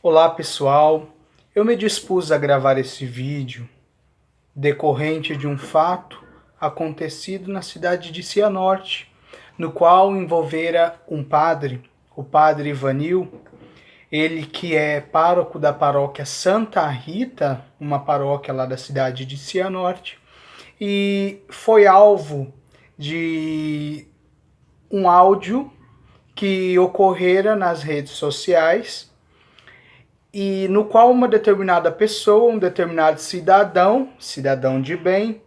Olá pessoal, eu me dispus a gravar esse vídeo decorrente de um fato acontecido na cidade de Cianorte, no qual envolvera um padre, o padre Ivanil, ele que é pároco da paróquia Santa Rita, uma paróquia lá da cidade de Cianorte, e foi alvo de um áudio que ocorrera nas redes sociais e no qual uma determinada pessoa, um determinado cidadão de bem,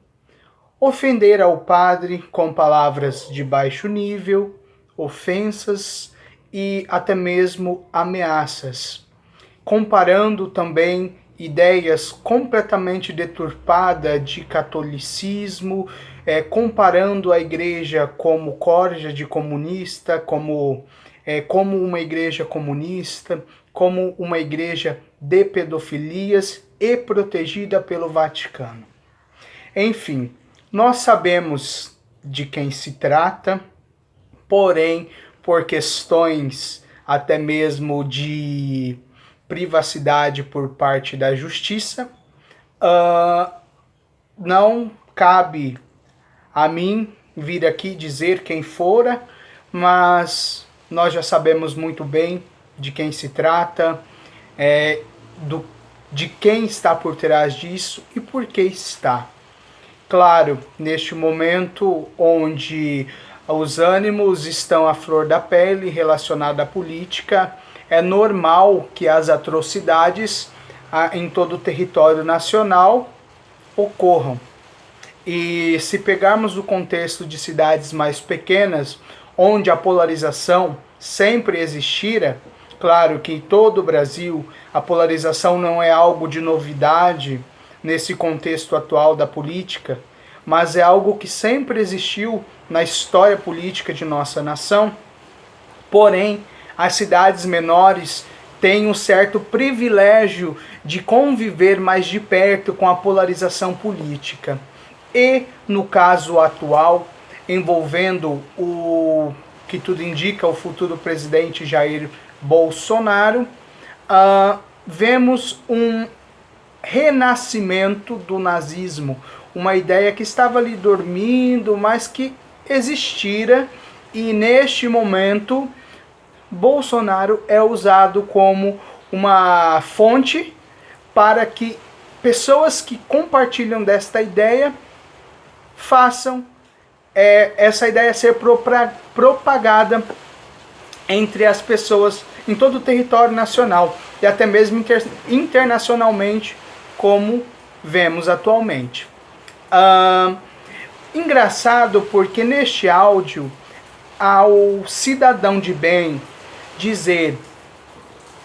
ofendera o padre com palavras de baixo nível, ofensas e até mesmo ameaças, comparando também ideias completamente deturpadas de catolicismo, comparando a igreja como corja de comunista, como uma igreja comunista, como uma igreja de pedofilias e protegida pelo Vaticano. Enfim, nós sabemos de quem se trata, porém, por questões até mesmo de privacidade por parte da justiça, não cabe a mim vir aqui dizer quem fora, mas nós já sabemos muito bem de quem se trata, de quem está por trás disso e por que está. Claro, neste momento onde os ânimos estão à flor da pele relacionado à política, é normal que as atrocidades em todo o território nacional ocorram. E se pegarmos o contexto de cidades mais pequenas, onde a polarização sempre existira, claro que em todo o Brasil a polarização não é algo de novidade nesse contexto atual da política, mas é algo que sempre existiu na história política de nossa nação. Porém, as cidades menores têm um certo privilégio de conviver mais de perto com a polarização política. E, no caso atual, envolvendo o que tudo indica, o futuro presidente Jair Bolsonaro, vemos um renascimento do nazismo, uma ideia que estava ali dormindo, mas que existira, e neste momento Bolsonaro é usado como uma fonte para que pessoas que compartilham desta ideia façam essa ideia ser propagada entre as pessoas em todo o território nacional e até mesmo internacionalmente, como vemos atualmente. Engraçado porque neste áudio, ao cidadão de bem dizer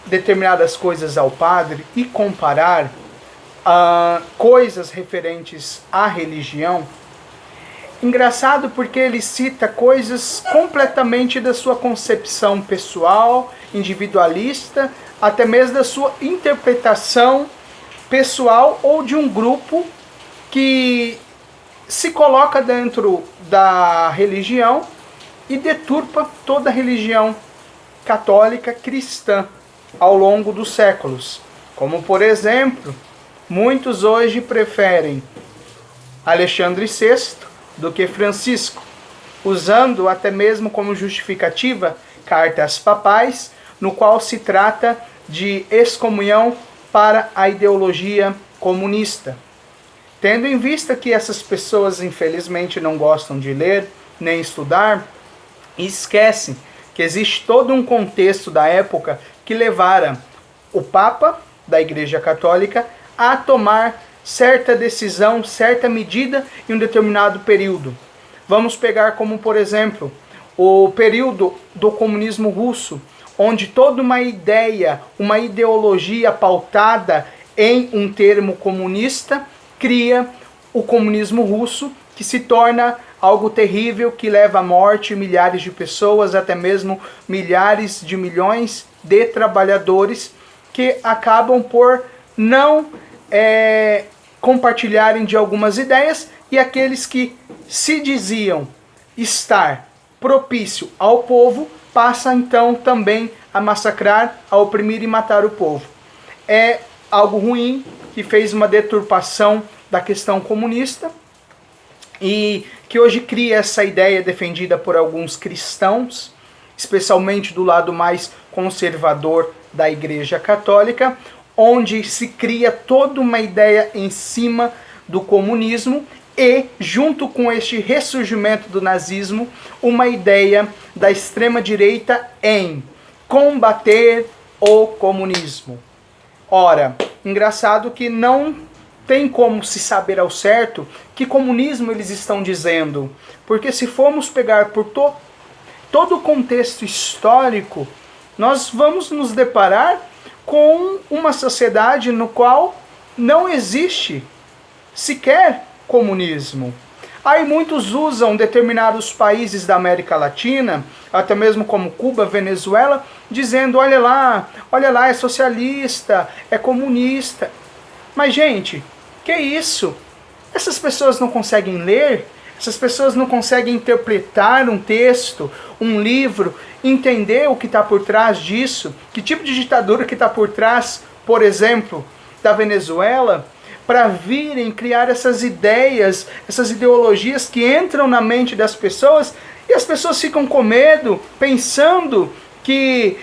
determinadas coisas ao padre e comparar coisas referentes à religião, engraçado porque ele cita coisas completamente da sua concepção pessoal, individualista, até mesmo da sua interpretação pessoal ou de um grupo que se coloca dentro da religião e deturpa toda a religião católica cristã ao longo dos séculos. Como, por exemplo, muitos hoje preferem Alexandre VI do que Francisco, usando até mesmo como justificativa cartas papais, no qual se trata de excomunhão para a ideologia comunista. Tendo em vista que essas pessoas infelizmente não gostam de ler nem estudar, esquecem que existe todo um contexto da época que levara o Papa da Igreja Católica a tomar certa decisão, certa medida em um determinado período. Vamos pegar como, por exemplo, o período do comunismo russo, onde toda uma ideia, uma ideologia pautada em um termo comunista, cria o comunismo russo, que se torna algo terrível, que leva à morte milhares de pessoas, até mesmo milhares de milhões de trabalhadores, que acabam por não compartilharem de algumas ideias, e aqueles que se diziam estar propício ao povo, passa então também a massacrar, a oprimir e matar o povo. é algo ruim, que fez uma deturpação da questão comunista e que hoje cria essa ideia defendida por alguns cristãos, especialmente do lado mais conservador da Igreja Católica, onde se cria toda uma ideia em cima do comunismo e, junto com este ressurgimento do nazismo, uma ideia da extrema-direita em combater o comunismo. Ora, engraçado que não tem como se saber ao certo que comunismo eles estão dizendo, porque se formos pegar por todo o contexto histórico, nós vamos nos deparar com uma sociedade no qual não existe sequer comunismo. Aí muitos usam determinados países da América Latina, até mesmo como Cuba, Venezuela, dizendo, olha lá, é socialista, é comunista. Mas, gente, que isso? Essas pessoas não conseguem ler? Essas pessoas não conseguem interpretar um texto, um livro, entender o que está por trás disso? Que tipo de ditadura que está por trás, por exemplo, da Venezuela? Para virem criar essas ideias, essas ideologias que entram na mente das pessoas e as pessoas ficam com medo, pensando que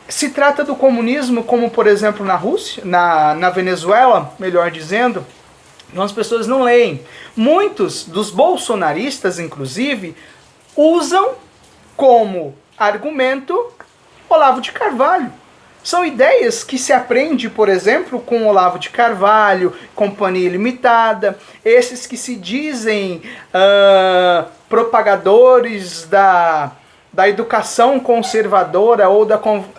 se trata do comunismo, como por exemplo na Rússia, na Venezuela, melhor dizendo. Então as pessoas não leem. Muitos dos bolsonaristas, inclusive, usam como argumento Olavo de Carvalho. São ideias que se aprende, por exemplo, com Olavo de Carvalho, Companhia Limitada, esses que se dizem propagadores da educação conservadora ou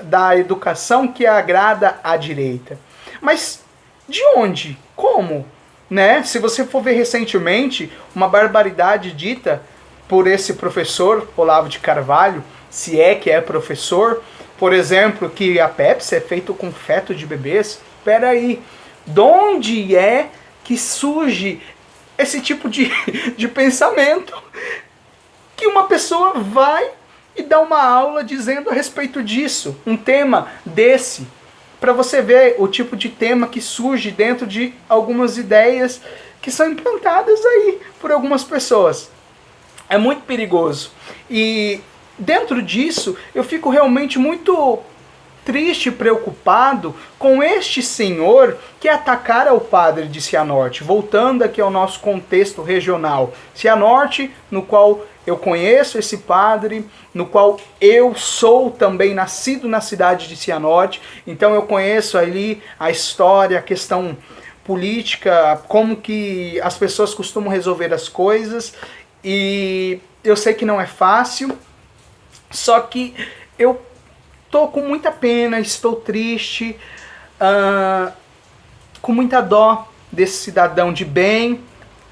da educação que agrada à direita. Mas de onde? Como? Né? Se você for ver recentemente uma barbaridade dita por esse professor Olavo de Carvalho, se é que é professor, por exemplo, que a Pepsi é feita com feto de bebês. Espera aí, de onde é que surge esse tipo de pensamento? Que uma pessoa vai e dá uma aula dizendo a respeito disso, um tema desse, para você ver o tipo de tema que surge dentro de algumas ideias que são implantadas aí por algumas pessoas. É muito perigoso. E dentro disso, eu fico realmente muito triste e preocupado com este senhor que atacara o padre de Cianorte. Voltando aqui ao nosso contexto regional. Cianorte, no qual eu conheço esse padre, no qual eu sou também nascido na cidade de Cianorte, então eu conheço ali a história, a questão política, como que as pessoas costumam resolver as coisas, e eu sei que não é fácil, só que eu tô com muita pena, estou triste, com muita dó desse cidadão de bem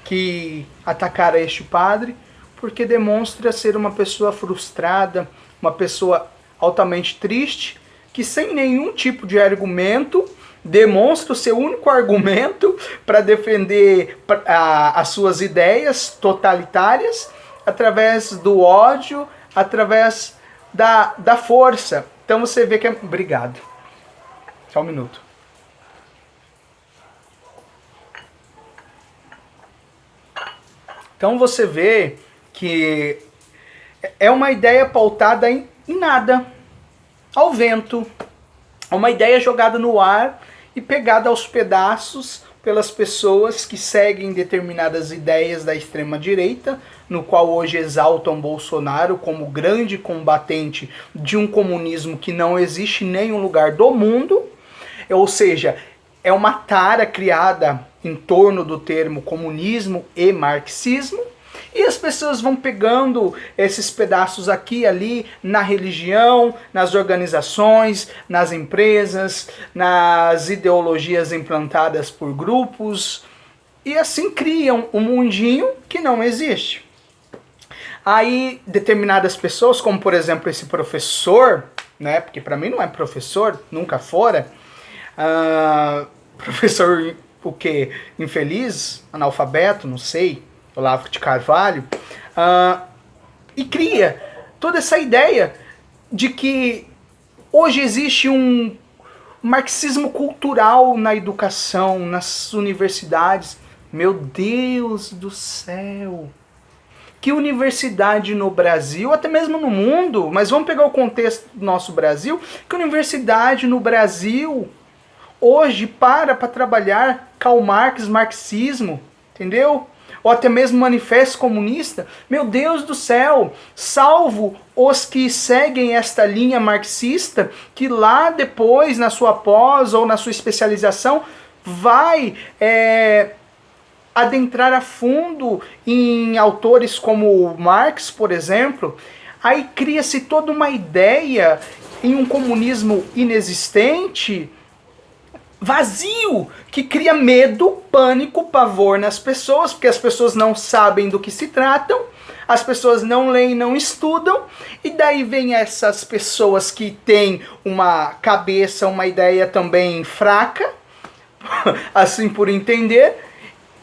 que atacara este padre, porque demonstra ser uma pessoa frustrada, uma pessoa altamente triste, que sem nenhum tipo de argumento, demonstra o seu único argumento para defender as suas ideias totalitárias, através do ódio, através da força. Então você vê que é... Obrigado. Só um minuto. Então você vê que é uma ideia pautada em nada, ao vento. É uma ideia jogada no ar e pegada aos pedaços pelas pessoas que seguem determinadas ideias da extrema-direita, no qual hoje exaltam Bolsonaro como grande combatente de um comunismo que não existe em nenhum lugar do mundo. Ou seja, é uma tara criada em torno do termo comunismo e marxismo. E as pessoas vão pegando esses pedaços aqui e ali na religião, nas organizações, nas empresas, nas ideologias implantadas por grupos. E assim criam um mundinho que não existe. Aí determinadas pessoas, como por exemplo esse professor, né, porque para mim não é professor, nunca fora, professor o quê? Infeliz, analfabeto, não sei, Olavo de Carvalho, e cria toda essa ideia de que hoje existe um marxismo cultural na educação, nas universidades. Meu Deus do céu! Que universidade no Brasil, até mesmo no mundo, mas vamos pegar o contexto do nosso Brasil, que universidade no Brasil hoje para trabalhar Karl Marx, marxismo, entendeu? Ou até mesmo manifesto comunista. Meu Deus do céu, salvo os que seguem esta linha marxista, que lá depois, na sua pós ou na sua especialização, vai adentrar a fundo em autores como Marx, por exemplo. Aí cria-se toda uma ideia em um comunismo inexistente, vazio, que cria medo, pânico, pavor nas pessoas, porque as pessoas não sabem do que se tratam, as pessoas não leem, não estudam, e daí vem essas pessoas que têm uma cabeça, uma ideia também fraca, assim por entender,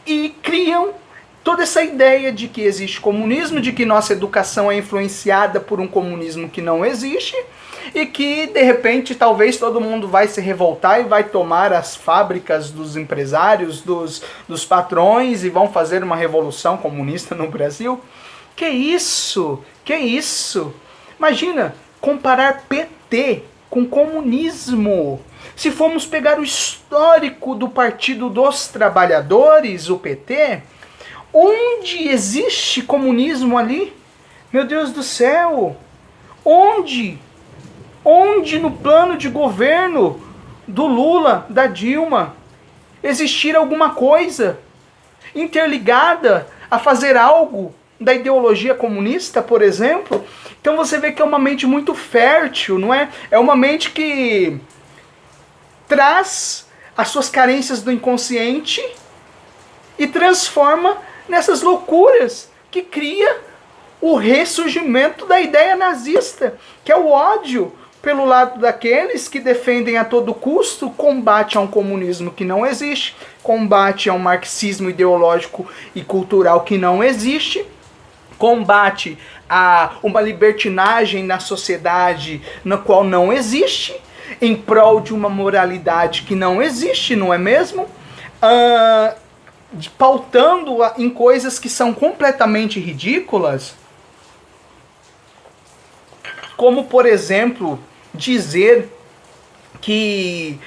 e criam toda essa ideia de que existe comunismo, de que nossa educação é influenciada por um comunismo que não existe, e que, de repente, talvez todo mundo vai se revoltar e vai tomar as fábricas dos empresários, dos patrões, e vão fazer uma revolução comunista no Brasil. Que isso? Que isso? Imagina, comparar PT com comunismo. Se formos pegar o histórico do Partido dos Trabalhadores, o PT, onde existe comunismo ali? Meu Deus do céu! Onde? Onde no plano de governo do Lula, da Dilma, existir alguma coisa interligada a fazer algo da ideologia comunista, por exemplo? Então você vê que é uma mente muito fértil, não é? É uma mente que traz as suas carências do inconsciente e transforma nessas loucuras que cria o ressurgimento da ideia nazista, que é o ódio pelo lado daqueles que defendem a todo custo combate a um comunismo que não existe, combate a um marxismo ideológico e cultural que não existe, combate a uma libertinagem na sociedade na qual não existe, em prol de uma moralidade que não existe, não é mesmo? Pautando em coisas que são completamente ridículas, como, por exemplo, dizer que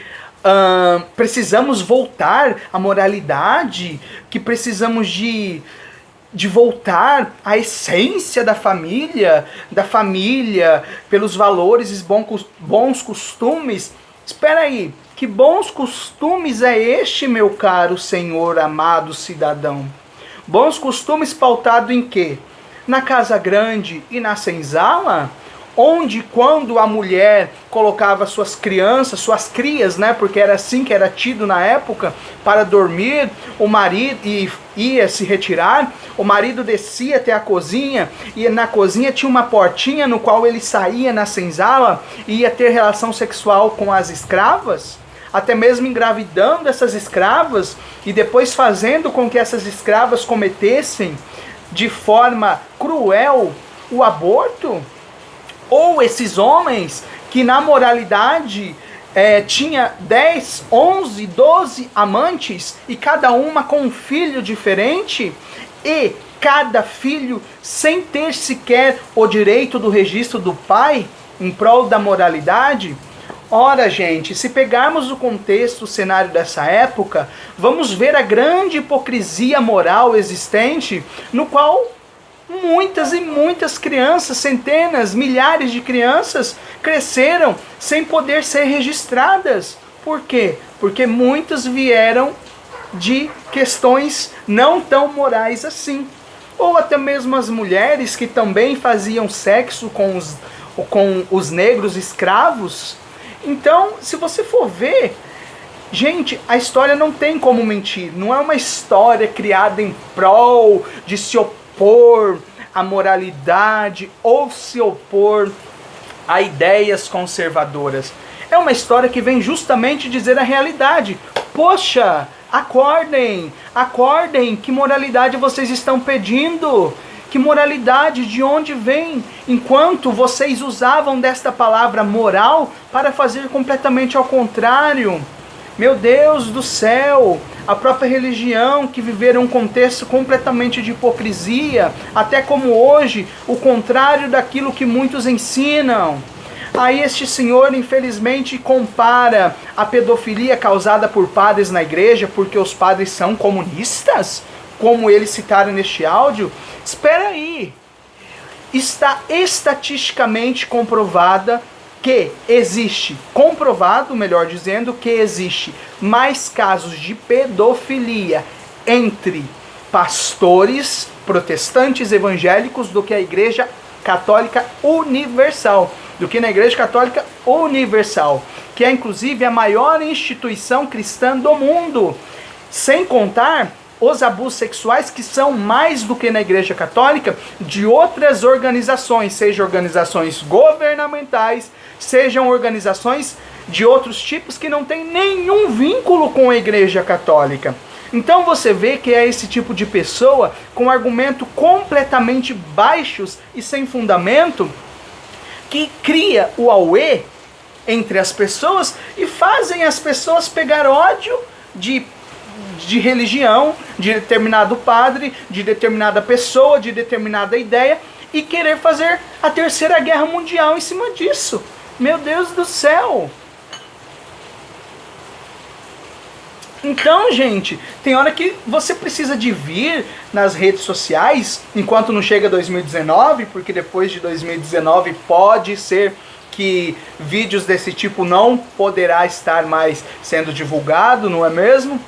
precisamos voltar à moralidade, que precisamos de voltar à essência da família pelos valores e bons costumes. Espera aí, que bons costumes é este, meu caro senhor, amado cidadão? Bons costumes pautado em quê? Na casa grande e na senzala? Onde, quando a mulher colocava suas crianças, suas crias, né, porque era assim que era tido na época, para dormir, o marido ia se retirar, o marido descia até a cozinha, e na cozinha tinha uma portinha no qual ele saía na senzala e ia ter relação sexual com as escravas, até mesmo engravidando essas escravas, e depois fazendo com que essas escravas cometessem de forma cruel o aborto. Ou esses homens que na moralidade tinha 10, 11, 12 amantes e cada uma com um filho diferente, e cada filho sem ter sequer o direito do registro do pai em prol da moralidade. Ora, gente, se pegarmos o contexto, o cenário dessa época, vamos ver a grande hipocrisia moral existente, no qual muitas e muitas crianças, centenas, milhares de crianças cresceram sem poder ser registradas. Por quê? Porque muitas vieram de questões não tão morais assim. Ou até mesmo as mulheres que também faziam sexo com os negros escravos. Então, se você for ver, gente, a história não tem como mentir. Não é uma história criada em prol de se opor à moralidade ou se opor a ideias conservadoras. É uma história que vem justamente dizer a realidade. Poxa, acordem, acordem, que moralidade vocês estão pedindo? Que moralidade, de onde vem? Enquanto vocês usavam desta palavra moral para fazer completamente ao contrário. Meu Deus do céu, a própria religião que viveram um contexto completamente de hipocrisia, até como hoje, o contrário daquilo que muitos ensinam. Aí este senhor, infelizmente, compara a pedofilia causada por padres na igreja, porque os padres são comunistas, como eles citaram neste áudio. Espera aí, está estatisticamente comprovada que existe, comprovado, melhor dizendo, que existe mais casos de pedofilia entre pastores protestantes evangélicos do que a Igreja Católica Universal, do que na Igreja Católica Universal, que é inclusive a maior instituição cristã do mundo, sem contar os abusos sexuais que são mais do que na Igreja Católica de outras organizações, sejam organizações governamentais, sejam organizações de outros tipos que não têm nenhum vínculo com a Igreja Católica. Então você vê que é esse tipo de pessoa com argumentos completamente baixos e sem fundamento que cria o auê entre as pessoas e fazem as pessoas pegar ódio de religião, de determinado padre, de determinada pessoa, de determinada ideia e querer fazer a terceira guerra mundial em cima disso. Meu Deus do céu! Então, gente, tem hora que você precisa de vir nas redes sociais, enquanto não chega 2019, porque depois de 2019 pode ser que vídeos desse tipo não poderá estar mais sendo divulgado, não é mesmo?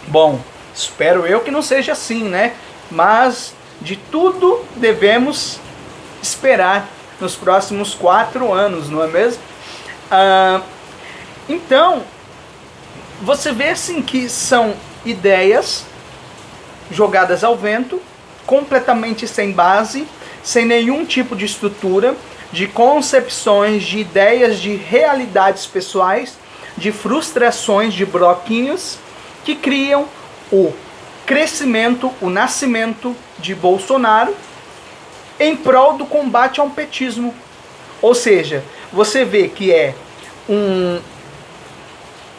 Bom, espero eu que não seja assim, né? Mas de tudo devemos esperar nos próximos 4 anos, não é mesmo? Então, você vê assim que são ideias jogadas ao vento, completamente sem base, sem nenhum tipo de estrutura, de concepções, de ideias, de realidades pessoais, de frustrações, de bloquinhos, que criam o crescimento, o nascimento de Bolsonaro em prol do combate ao petismo. Ou seja, você vê que é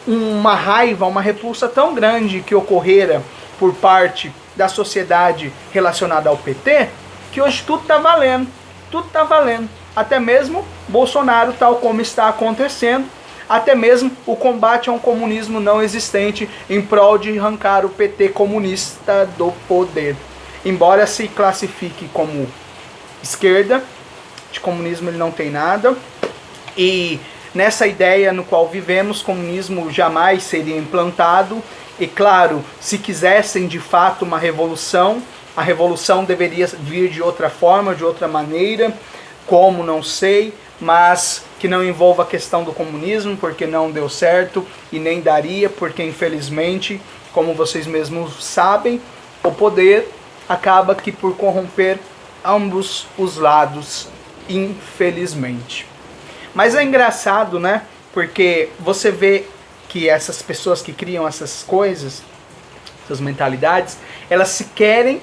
uma raiva, uma repulsa tão grande que ocorrera por parte da sociedade relacionada ao PT, que hoje tudo está valendo, tudo está valendo. Até mesmo Bolsonaro, tal como está acontecendo, até mesmo o combate a um comunismo não existente em prol de arrancar o PT comunista do poder. Embora se classifique como esquerda, de comunismo ele não tem nada, e nessa ideia no qual vivemos, comunismo jamais seria implantado. E claro, se quisessem de fato uma revolução, a revolução deveria vir de outra forma, de outra maneira, como não sei, mas que não envolva a questão do comunismo, porque não deu certo e nem daria, porque infelizmente, como vocês mesmos sabem, o poder acaba que por corromper ambos os lados, infelizmente. Mas é engraçado, né? Porque você vê que essas pessoas que criam essas coisas, essas mentalidades, elas sequer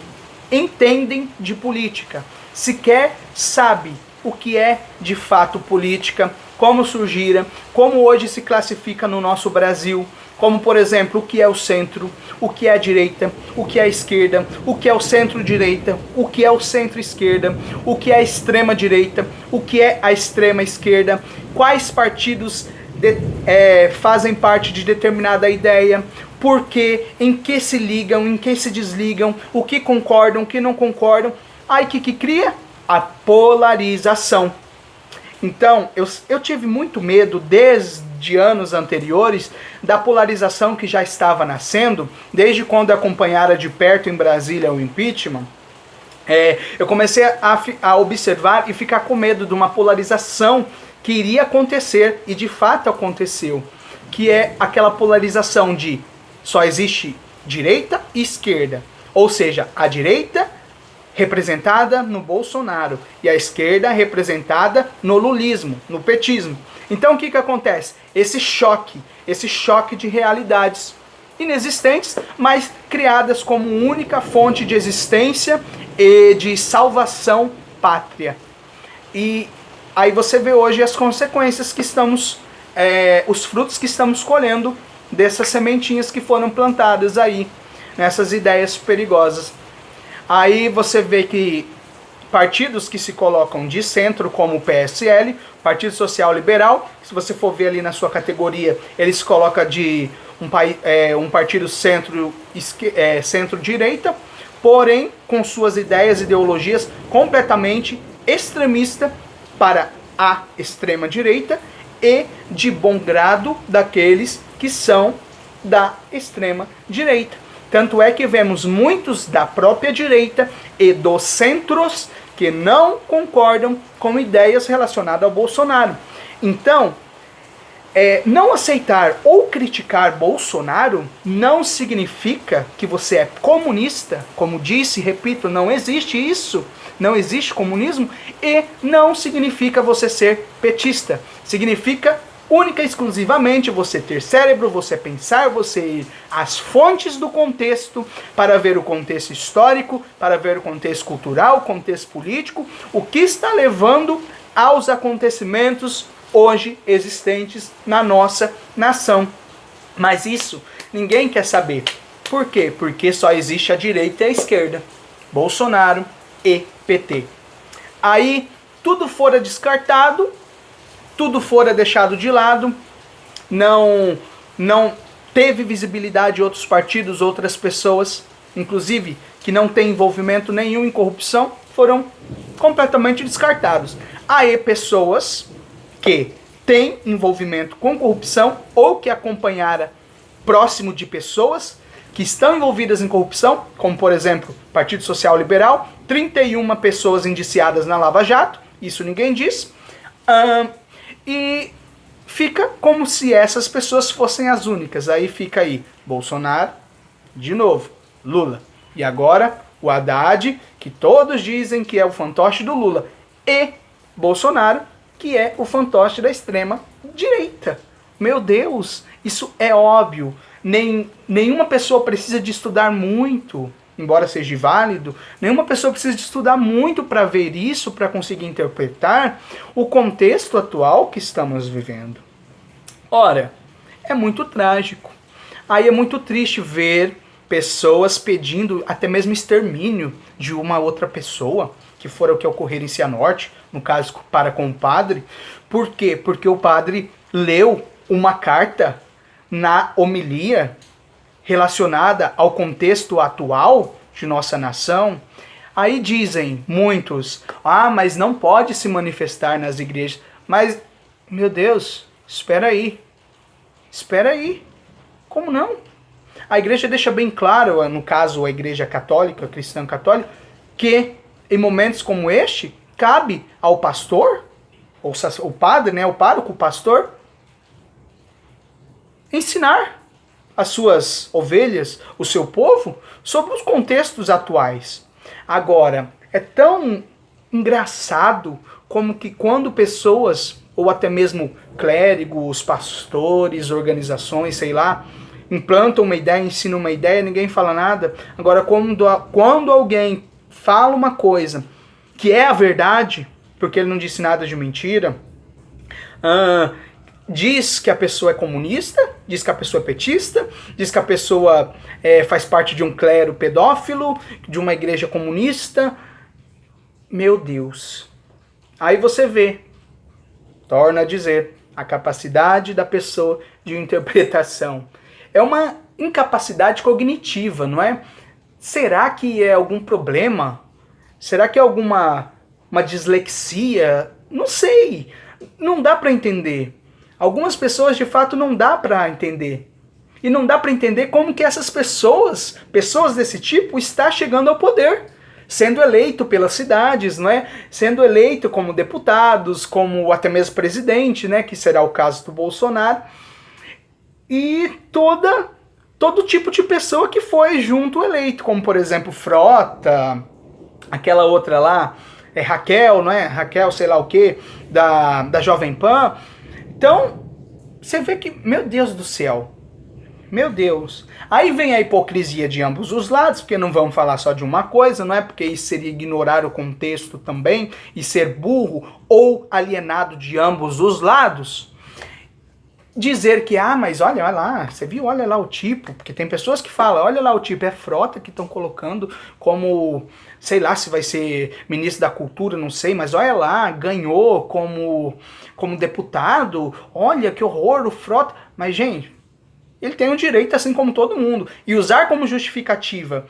entendem de política, sequer sabem o que é de fato política, como surgira, como hoje se classifica no nosso Brasil, como por exemplo o que é o centro, o que é a direita, o que é a esquerda, o que é o centro-direita, o que é o centro-esquerda, o que é a extrema-direita, o que é a extrema-esquerda, quais partidos fazem parte de determinada ideia, por quê, em que se ligam, em que se desligam, o que concordam, o que não concordam. Aí que cria? A polarização. Então, eu tive muito medo desde anos anteriores da polarização que já estava nascendo, desde quando acompanhara de perto em Brasília o impeachment. Eu comecei a observar e ficar com medo de uma polarização que iria acontecer, e de fato aconteceu, que é aquela polarização de só existe direita e esquerda, ou seja, a direita representada no Bolsonaro e a esquerda representada no lulismo, no petismo. Então o que acontece? Esse choque de realidades. inexistentes, mas criadas como única fonte de existência e de salvação pátria. E aí você vê hoje as consequências que estamos, os frutos que estamos colhendo dessas sementinhas que foram plantadas aí, nessas ideias perigosas. Aí você vê que partidos que se colocam de centro, como o PSL, Partido Social Liberal, se você for ver ali na sua categoria, ele se coloca de um partido centro-direita, porém com suas ideias e ideologias completamente extremista para a extrema-direita e de bom grado daqueles que são da extrema-direita. Tanto é que vemos muitos da própria direita e dos centros que não concordam com ideias relacionadas ao Bolsonaro. Então, não aceitar ou criticar Bolsonaro não significa que você é comunista. Como disse, repito, não existe isso. Não existe comunismo. E não significa você ser petista. Significa única e exclusivamente você ter cérebro, você pensar, você ir às fontes do contexto para ver o contexto histórico, para ver o contexto cultural, o contexto político, o que está levando aos acontecimentos hoje existentes na nossa nação. Mas isso ninguém quer saber. Por quê? Porque só existe a direita e a esquerda. Bolsonaro e PT. Aí tudo fora descartado, tudo fora deixado de lado, não teve visibilidade de outros partidos, outras pessoas, inclusive que não têm envolvimento nenhum em corrupção, foram completamente descartados. Aí pessoas que têm envolvimento com corrupção ou que acompanharam próximo de pessoas que estão envolvidas em corrupção, como por exemplo, Partido Social Liberal, 31 pessoas indiciadas na Lava Jato, isso ninguém diz, e fica como se essas pessoas fossem as únicas. Aí fica aí Bolsonaro, de novo, Lula. E agora o Haddad, que todos dizem que é o fantoche do Lula. E Bolsonaro, que é o fantoche da extrema direita. Meu Deus, isso é óbvio. Nenhuma pessoa precisa de estudar muito, embora seja válido, nenhuma pessoa precisa de estudar muito para ver isso, para conseguir interpretar o contexto atual que estamos vivendo. Ora, é muito trágico. Aí é muito triste ver pessoas pedindo até mesmo extermínio de uma outra pessoa, que fora o que ocorreu em Cianorte, no caso para com o padre. Por quê? Porque o padre leu uma carta na homilia relacionada ao contexto atual de nossa nação. Aí dizem muitos, mas não pode se manifestar nas igrejas. Mas, meu Deus, espera aí. Como não? A igreja deixa bem claro, no caso a igreja católica, cristã católica, que em momentos como este, cabe ao pastor, ou o padre, né, o pároco, o pastor, ensinar as suas ovelhas, o seu povo, sobre os contextos atuais. Agora, é tão engraçado como que quando pessoas, ou até mesmo clérigos, pastores, organizações, sei lá, implantam uma ideia, ensinam uma ideia, ninguém fala nada. Agora, quando alguém fala uma coisa que é a verdade, porque ele não disse nada de mentira, diz que a pessoa é comunista, diz que a pessoa é petista, diz que a pessoa faz parte de um clero pedófilo, de uma igreja comunista. Meu Deus. Aí você vê, torna a dizer, a capacidade da pessoa de interpretação. É uma incapacidade cognitiva, não é? Será que é algum problema? Será que é uma dislexia? Não sei. Não dá para entender. Algumas pessoas, de fato, não dá para entender. E não dá para entender como que essas pessoas desse tipo, está chegando ao poder. Sendo eleito pelas cidades, não é? Sendo eleito como deputados, como até mesmo presidente, né? Que será o caso do Bolsonaro. E todo tipo de pessoa que foi junto eleito, como por exemplo Frota, aquela outra lá, Raquel, não é? Raquel, sei lá o que, da Jovem Pan. Então, você vê que, meu Deus do céu, Meu Deus. Aí vem a hipocrisia de ambos os lados, porque não vamos falar só de uma coisa, não é? Porque isso seria ignorar o contexto também e ser burro ou alienado de ambos os lados. Dizer que, mas olha lá, você viu, olha lá o tipo, porque tem pessoas que falam, olha lá o tipo, é frota que estão colocando como, sei lá se vai ser ministro da cultura, não sei, mas olha lá, ganhou como deputado, olha que horror, o frota. Mas, gente, ele tem um direito assim como todo mundo. E usar como justificativa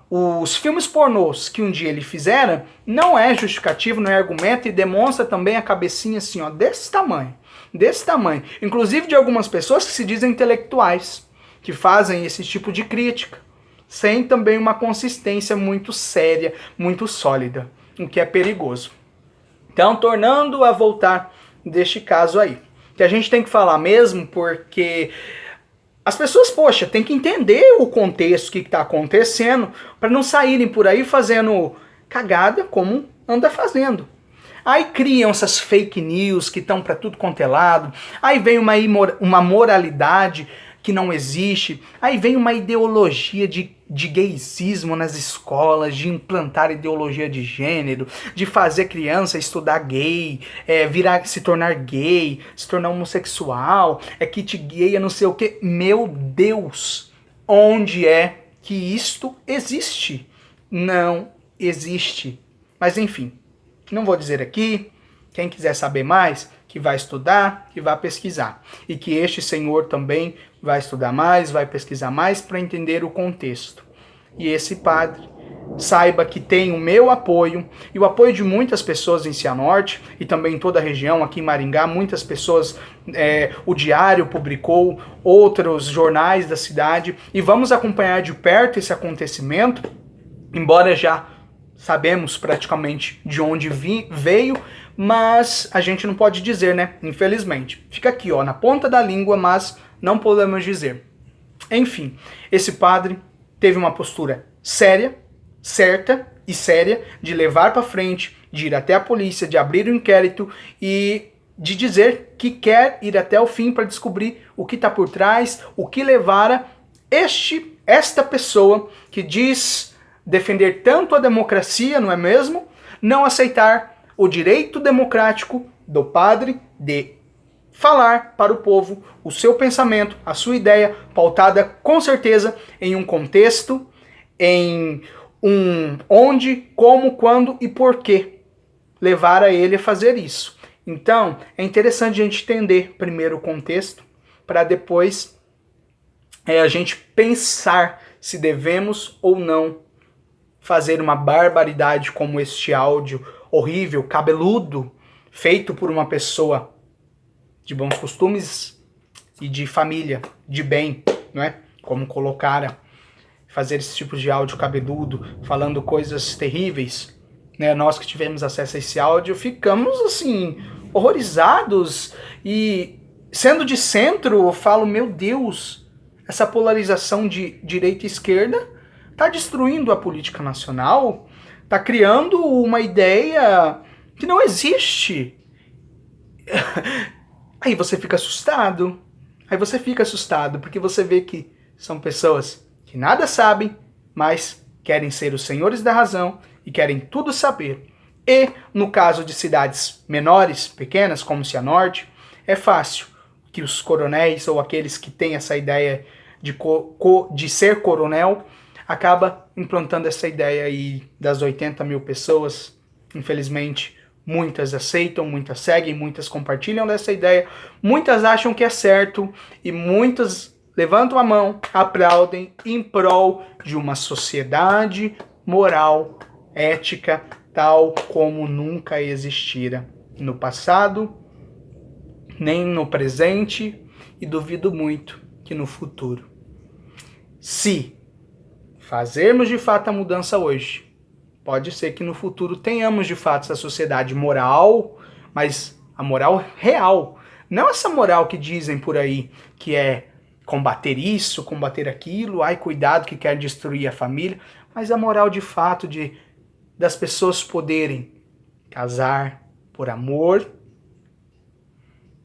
os filmes pornôs que um dia ele fizera, não é justificativo, não é argumento, e demonstra também a cabecinha assim, ó, desse tamanho. Desse tamanho. Inclusive de algumas pessoas que se dizem intelectuais, que fazem esse tipo de crítica, sem também uma consistência muito séria, muito sólida, o que é perigoso. Então, tornando a voltar deste caso aí, que a gente tem que falar mesmo, porque as pessoas, poxa, tem que entender o contexto, o que está acontecendo, para não saírem por aí fazendo cagada como anda fazendo. Aí criam essas fake news que estão para tudo quanto é lado. Aí vem uma moralidade que não existe. Aí vem uma ideologia de gaysismo nas escolas, de implantar ideologia de gênero, de fazer criança estudar gay, se tornar gay, se tornar homossexual, kit gay, não sei o que. Meu Deus, onde é que isto existe? Não existe. Mas enfim. Não vou dizer aqui, quem quiser saber mais, que vai estudar, que vai pesquisar. E que este senhor também vai estudar mais, vai pesquisar mais para entender o contexto. E esse padre saiba que tem o meu apoio e o apoio de muitas pessoas em Cianorte e também em toda a região, aqui em Maringá, muitas pessoas, o Diário publicou, outros jornais da cidade, e vamos acompanhar de perto esse acontecimento, embora já sabemos praticamente de onde veio, mas a gente não pode dizer, né? Infelizmente. Fica aqui, ó, na ponta da língua, mas não podemos dizer. Enfim, esse padre teve uma postura séria, certa e séria de levar para frente, de ir até a polícia, de abrir o inquérito e de dizer que quer ir até o fim para descobrir o que está por trás, o que levara esta pessoa que diz defender tanto a democracia, não é mesmo? Não aceitar o direito democrático do padre de falar para o povo o seu pensamento, a sua ideia, pautada com certeza em um contexto, em onde, como, quando e por que levar a ele a fazer isso. Então, é interessante a gente entender primeiro o contexto, para depois a gente pensar se devemos ou não fazer uma barbaridade como este áudio horrível, cabeludo, feito por uma pessoa de bons costumes e de família, de bem, não é? Como colocaram, fazer esse tipo de áudio cabeludo, falando coisas terríveis, né? Nós que tivemos acesso a esse áudio ficamos assim horrorizados, e sendo de centro, eu falo, meu Deus, essa polarização de direita e esquerda está destruindo a política nacional, está criando uma ideia que não existe. Aí você fica assustado. Porque você vê que são pessoas que nada sabem, mas querem ser os senhores da razão e querem tudo saber. E, no caso de cidades menores, pequenas, como Cianorte, é fácil que os coronéis ou aqueles que têm essa ideia de ser coronel acaba implantando essa ideia aí das 80 mil pessoas. Infelizmente, muitas aceitam, muitas seguem, muitas compartilham dessa ideia, muitas acham que é certo e muitas levantam a mão, aplaudem em prol de uma sociedade moral, ética, tal como nunca existira no passado, nem no presente, e duvido muito que no futuro. Se fazermos de fato a mudança hoje, pode ser que no futuro tenhamos de fato essa sociedade moral, mas a moral real. Não essa moral que dizem por aí, que é combater isso, combater aquilo, ai cuidado que quer destruir a família, mas a moral de fato das pessoas poderem casar por amor,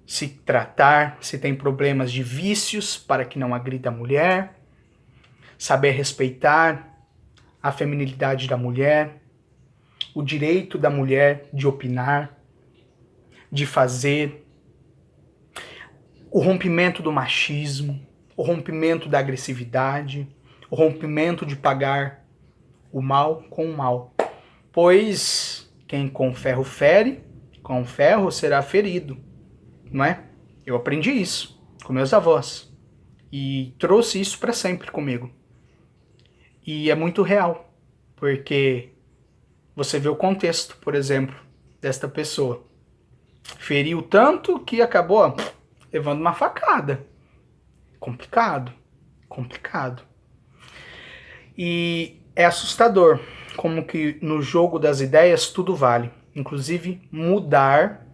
se tratar, se tem problemas de vícios para que não agrida a mulher, saber respeitar a feminilidade da mulher, o direito da mulher de opinar, de fazer, o rompimento do machismo, o rompimento da agressividade, o rompimento de pagar o mal com o mal. Pois quem com ferro fere, com ferro será ferido, não é? Eu aprendi isso com meus avós e trouxe isso para sempre comigo. E é muito real, porque você vê o contexto, por exemplo, desta pessoa. Feriu tanto que acabou levando uma facada. Complicado, complicado. E é assustador como que no jogo das ideias tudo vale. Inclusive mudar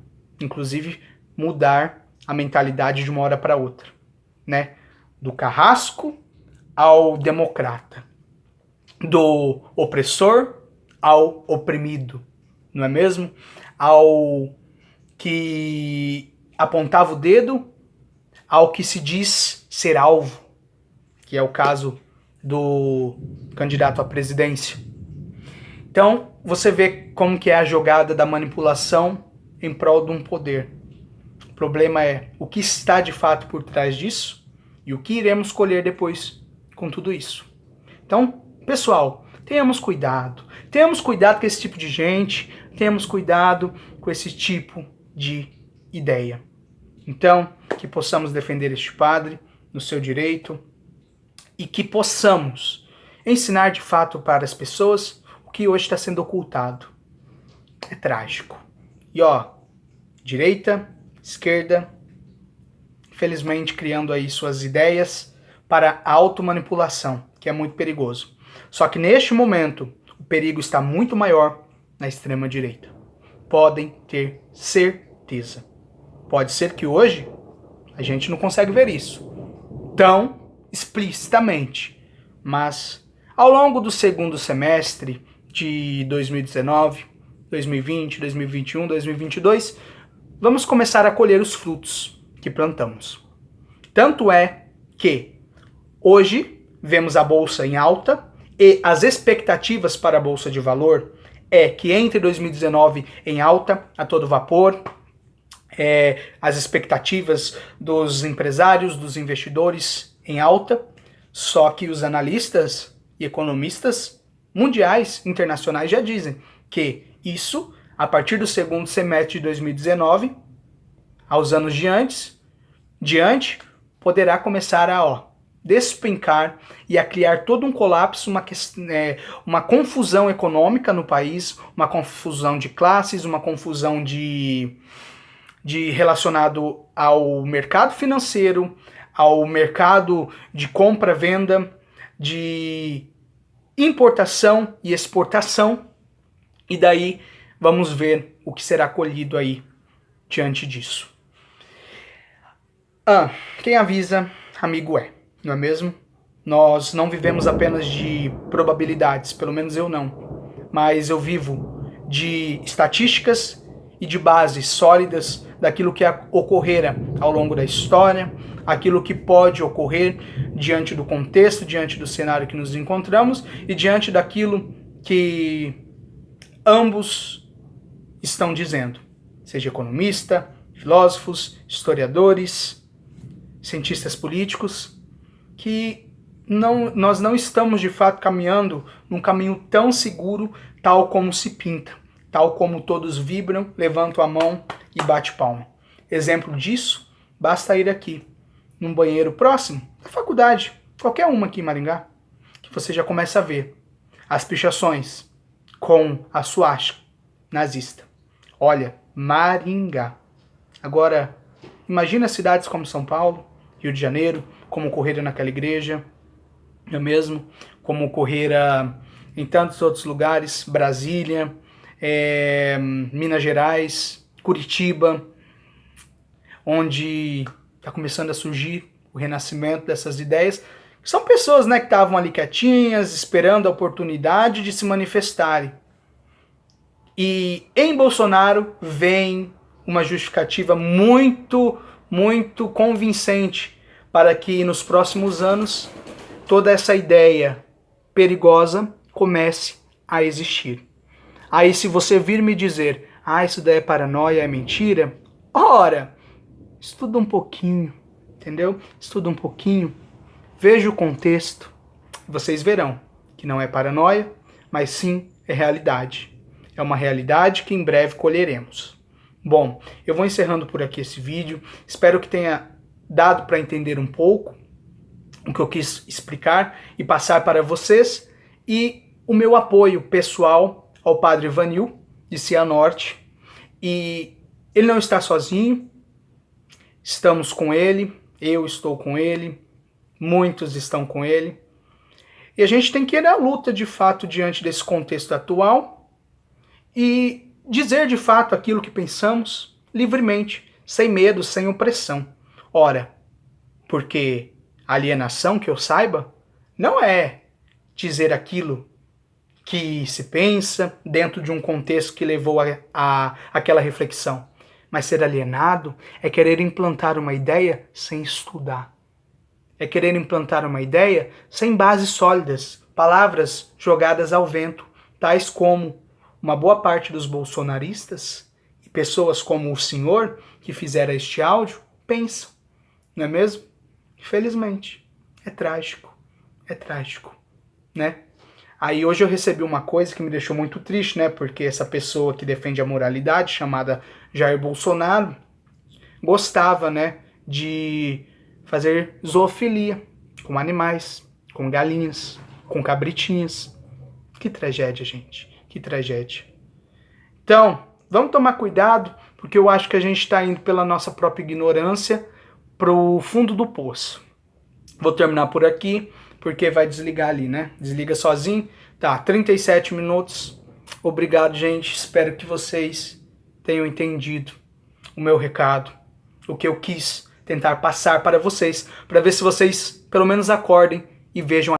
a mentalidade de uma hora para outra, né? Do carrasco ao democrata. Do opressor ao oprimido, não é mesmo? Ao que apontava o dedo, ao que se diz ser alvo, que é o caso do candidato à presidência. Então, você vê como que é a jogada da manipulação em prol de um poder. O problema é o que está de fato por trás disso e o que iremos colher depois com tudo isso. Então, pessoal, tenhamos cuidado com esse tipo de gente, tenhamos cuidado com esse tipo de ideia. Então, que possamos defender este padre no seu direito e que possamos ensinar de fato para as pessoas o que hoje está sendo ocultado. É trágico. E direita, esquerda, infelizmente criando aí suas ideias para a automanipulação, que é muito perigoso. Só que neste momento, o perigo está muito maior na extrema direita. Podem ter certeza. Pode ser que hoje a gente não consegue ver isso tão explicitamente, mas ao longo do segundo semestre de 2019, 2020, 2021, 2022, vamos começar a colher os frutos que plantamos. Tanto é que hoje vemos a bolsa em alta e as expectativas para a bolsa de valor é que entre 2019 em alta a todo vapor, as expectativas dos empresários, dos investidores em alta, só que os analistas e economistas mundiais, internacionais já dizem que isso, a partir do segundo semestre de 2019, aos anos diante, poderá começar a despencar e a criar todo um colapso, uma confusão econômica no país, uma confusão de classes, uma confusão de relacionado ao mercado financeiro, ao mercado de compra-venda, de importação e exportação, e daí vamos ver o que será colhido aí diante disso. Quem avisa, amigo é, não é mesmo? Nós não vivemos apenas de probabilidades, pelo menos eu não, mas eu vivo de estatísticas e de bases sólidas daquilo que ocorrera ao longo da história, aquilo que pode ocorrer diante do contexto, diante do cenário que nos encontramos e diante daquilo que ambos estão dizendo, seja economista, filósofos, historiadores, cientistas políticos, que nós não estamos de fato caminhando num caminho tão seguro, tal como se pinta, tal como todos vibram, levantam a mão e bate palma. Exemplo disso, basta ir aqui, num banheiro próximo, da faculdade, qualquer uma aqui em Maringá, que você já começa a ver as pichações com a suástica nazista. Olha, Maringá. Agora, imagina cidades como São Paulo, Rio de Janeiro, como ocorrera naquela igreja, não é mesmo? Como ocorrera em tantos outros lugares, Brasília, Minas Gerais, Curitiba, onde está começando a surgir o renascimento dessas ideias. São pessoas, que estavam ali quietinhas, esperando a oportunidade de se manifestarem. E em Bolsonaro vem uma justificativa muito muito convincente para que nos próximos anos toda essa ideia perigosa comece a existir. Aí se você vir me dizer, isso daí é paranoia, é mentira, ora, estuda um pouquinho, entendeu? Estuda um pouquinho, veja o contexto, vocês verão que não é paranoia, mas sim é realidade. É uma realidade que em breve colheremos. Bom, eu vou encerrando por aqui esse vídeo, espero que tenha dado para entender um pouco o que eu quis explicar e passar para vocês, e o meu apoio pessoal ao Padre Vanil, de Cianorte. E ele não está sozinho, estamos com ele, eu estou com ele, muitos estão com ele. E a gente tem que ir à luta de fato diante desse contexto atual e dizer de fato aquilo que pensamos livremente, sem medo, sem opressão. Ora, porque alienação, que eu saiba, não é dizer aquilo que se pensa dentro de um contexto que levou a aquela reflexão. Mas ser alienado é querer implantar uma ideia sem estudar. É querer implantar uma ideia sem bases sólidas, palavras jogadas ao vento, tais como uma boa parte dos bolsonaristas e pessoas como o senhor que fizeram este áudio pensam, não é mesmo? Infelizmente, é trágico, né? Aí hoje eu recebi uma coisa que me deixou muito triste, né? Porque essa pessoa que defende a moralidade, chamada Jair Bolsonaro, gostava, né, de fazer zoofilia com animais, com galinhas, com cabritinhas. Que tragédia, gente, que tragédia. Então, vamos tomar cuidado, porque eu acho que a gente está indo pela nossa própria ignorância pro fundo do poço. Vou terminar por aqui, porque vai desligar ali, né? Desliga sozinho. Tá, 37 minutos. Obrigado, gente. Espero que vocês tenham entendido o meu recado, o que eu quis tentar passar para vocês, para ver se vocês pelo menos acordem e vejam